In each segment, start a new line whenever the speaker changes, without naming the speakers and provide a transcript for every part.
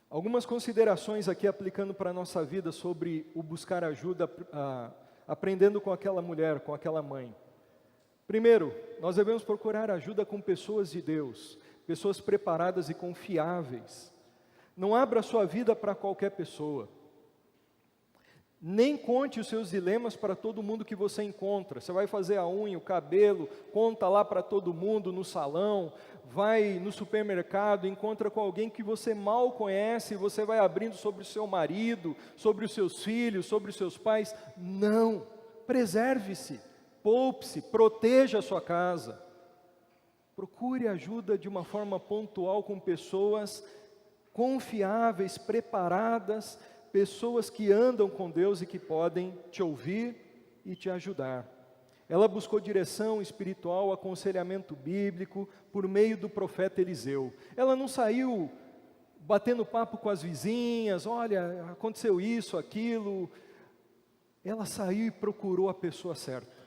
Algumas considerações aqui aplicando para a nossa vida sobre o buscar ajuda, aprendendo com aquela mulher, com aquela mãe. Primeiro, nós devemos procurar ajuda com pessoas de Deus, pessoas preparadas e confiáveis. Não abra sua vida para qualquer pessoa. Nem conte os seus dilemas para todo mundo que você encontra. Você vai fazer a unha, o cabelo, conta lá para todo mundo no salão, vai no supermercado, encontra com alguém que você mal conhece, você vai abrindo sobre o seu marido, sobre os seus filhos, sobre os seus pais. Não, preserve-se, poupe-se, proteja a sua casa. Procure ajuda de uma forma pontual com pessoas confiáveis, preparadas, pessoas que andam com Deus e que podem te ouvir e te ajudar. Ela buscou direção espiritual, aconselhamento bíblico por meio do profeta Eliseu. Ela não saiu batendo papo com as vizinhas, olha, aconteceu isso, aquilo. Ela saiu e procurou a pessoa certa.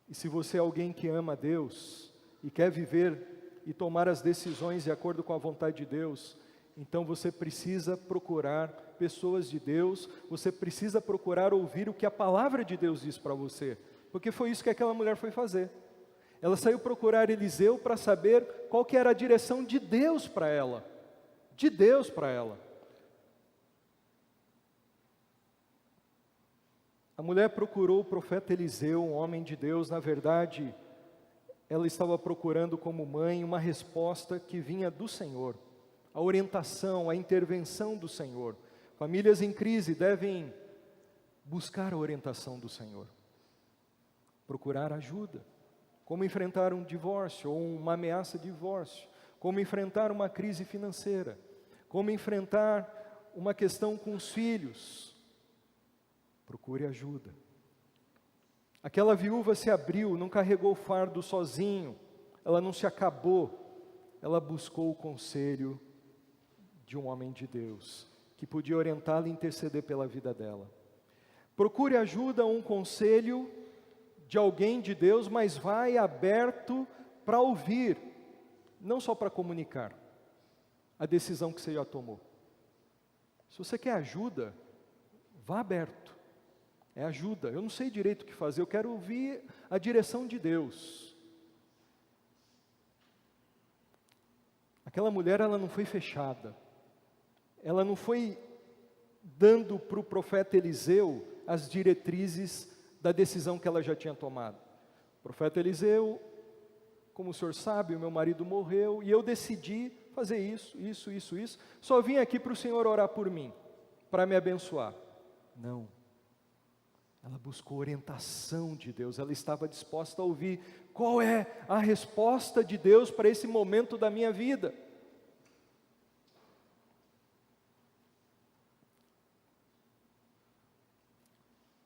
E se você é alguém que ama a Deus e quer viver e tomar as decisões de acordo com a vontade de Deus, então você precisa procurar pessoas de Deus, você precisa procurar ouvir o que a palavra de Deus diz para você, porque foi isso que aquela mulher foi fazer. Ela saiu procurar Eliseu para saber qual que era a direção de Deus para ela, de Deus para ela. A mulher procurou o profeta Eliseu, um homem de Deus. Na verdade, ela estava procurando como mãe uma resposta que vinha do Senhor. A orientação, a intervenção do Senhor. Famílias em crise devem buscar a orientação do Senhor. Procurar ajuda. Como enfrentar um divórcio ou uma ameaça de divórcio. Como enfrentar uma crise financeira. Como enfrentar uma questão com os filhos. Procure ajuda. Aquela viúva se abriu, não carregou o fardo sozinho. Ela não se acabou. Ela buscou o conselho de um homem de Deus, que podia orientá-la e interceder pela vida dela. Procure ajuda, um conselho de alguém de Deus, mas vai aberto para ouvir, não só para comunicar a decisão que você já tomou. Se você quer ajuda, vá aberto. É ajuda. Eu não sei direito o que fazer, eu quero ouvir a direção de Deus. Aquela mulher, ela não foi fechada. Ela não foi dando para o profeta Eliseu as diretrizes da decisão que ela já tinha tomado. Profeta Eliseu, como o senhor sabe, o meu marido morreu e eu decidi fazer isso. Só vim aqui para o senhor orar por mim, para me abençoar. Não. Ela buscou orientação de Deus, ela estava disposta a ouvir qual é a resposta de Deus para esse momento da minha vida.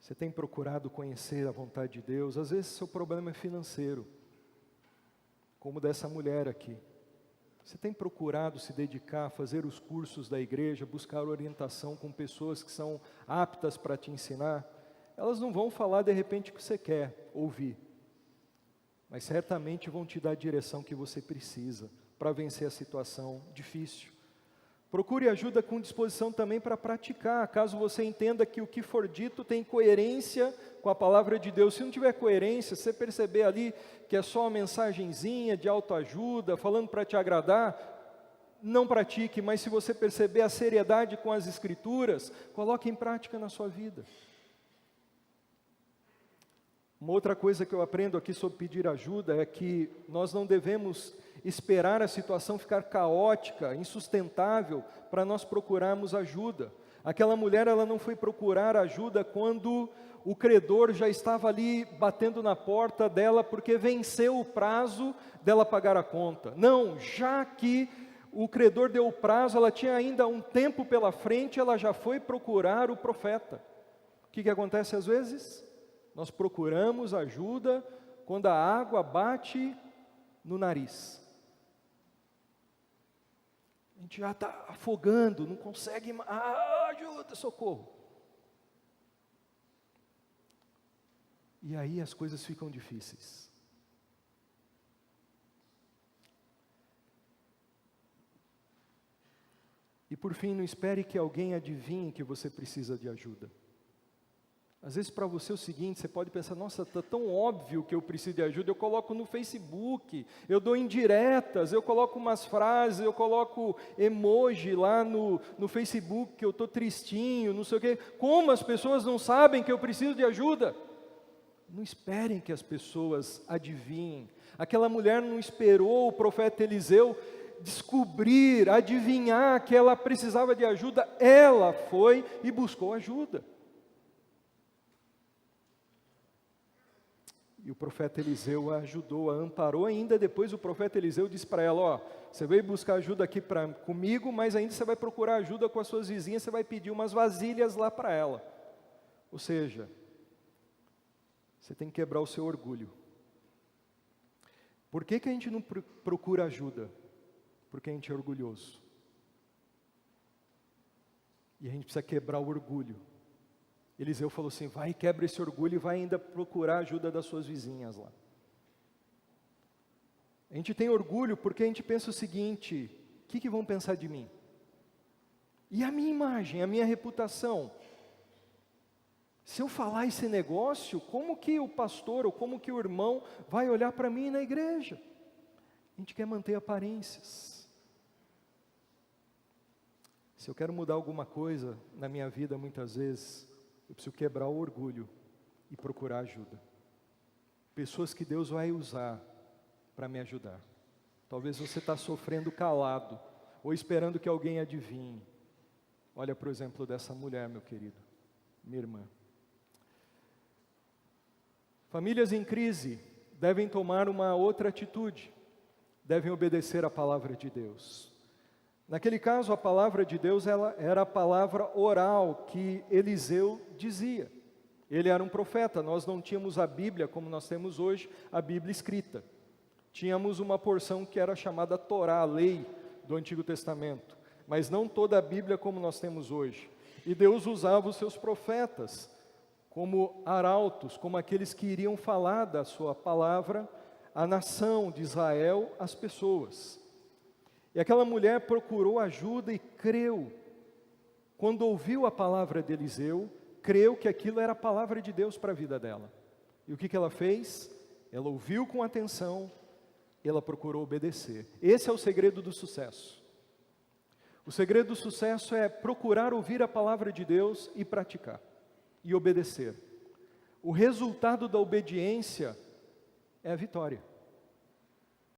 Você tem procurado conhecer a vontade de Deus? Às vezes seu problema é financeiro, como dessa mulher aqui. Você tem procurado se dedicar, fazer os cursos da igreja, buscar orientação com pessoas que são aptas para te ensinar? Elas não vão falar de repente o que você quer ouvir, mas certamente vão te dar a direção que você precisa para vencer a situação difícil. Procure ajuda com disposição também para praticar, caso você entenda que o que for dito tem coerência com a palavra de Deus. Se não tiver coerência, você perceber ali que é só uma mensagenzinha de autoajuda, falando para te agradar, não pratique, mas se você perceber a seriedade com as Escrituras, coloque em prática na sua vida. Uma outra coisa que eu aprendo aqui sobre pedir ajuda é que nós não devemos esperar a situação ficar caótica, insustentável, para nós procurarmos ajuda. Aquela mulher, ela não foi procurar ajuda quando o credor já estava ali batendo na porta dela, porque venceu o prazo dela pagar a conta. Não, já que o credor deu o prazo, ela tinha ainda um tempo pela frente, ela já foi procurar o profeta. O que acontece às vezes? Nós procuramos ajuda quando a água bate no nariz. A gente já está afogando, não consegue mais. Ajuda, socorro. E aí as coisas ficam difíceis. E por fim, não espere que alguém adivinhe que você precisa de ajuda. Às vezes para você é o seguinte, você pode pensar, nossa, está tão óbvio que eu preciso de ajuda, eu coloco no Facebook, eu dou indiretas, eu coloco umas frases, eu coloco emoji lá no Facebook, que eu estou tristinho, não sei o quê. Como as pessoas não sabem que eu preciso de ajuda? Não esperem que as pessoas adivinhem. Aquela mulher não esperou o profeta Eliseu descobrir, adivinhar que ela precisava de ajuda, ela foi e buscou ajuda. E o profeta Eliseu a ajudou, a amparou. Ainda depois o profeta Eliseu disse para ela, ó, você veio buscar ajuda aqui comigo, mas ainda você vai procurar ajuda com as suas vizinhas, você vai pedir umas vasilhas lá para ela. Ou seja, você tem que quebrar o seu orgulho. Por que a gente não procura ajuda? Porque a gente é orgulhoso. E a gente precisa quebrar o orgulho. Eliseu falou assim, vai e quebra esse orgulho e vai ainda procurar a ajuda das suas vizinhas lá. A gente tem orgulho porque a gente pensa o seguinte, o que vão pensar de mim? E a minha imagem, a minha reputação? Se eu falar esse negócio, como que o pastor ou como que o irmão vai olhar para mim na igreja? A gente quer manter aparências. Se eu quero mudar alguma coisa na minha vida, muitas vezes, eu preciso quebrar o orgulho e procurar ajuda. Pessoas que Deus vai usar para me ajudar. Talvez você está sofrendo calado, ou esperando que alguém adivinhe. Olha, por exemplo, dessa mulher, meu querido, minha irmã. Famílias em crise devem tomar uma outra atitude, devem obedecer à palavra de Deus. Naquele caso, a palavra de Deus era a palavra oral que Eliseu dizia. Ele era um profeta, nós não tínhamos a Bíblia como nós temos hoje, a Bíblia escrita. Tínhamos uma porção que era chamada Torá, a lei do Antigo Testamento, mas não toda a Bíblia como nós temos hoje. E Deus usava os seus profetas como arautos, como aqueles que iriam falar da sua palavra à nação de Israel, às pessoas. E aquela mulher procurou ajuda e creu. Quando ouviu a palavra de Eliseu, creu que aquilo era a palavra de Deus para a vida dela. E o que ela fez? Ela ouviu com atenção, ela procurou obedecer. Esse é o segredo do sucesso. O segredo do sucesso é procurar ouvir a palavra de Deus e praticar, e obedecer. O resultado da obediência é a vitória.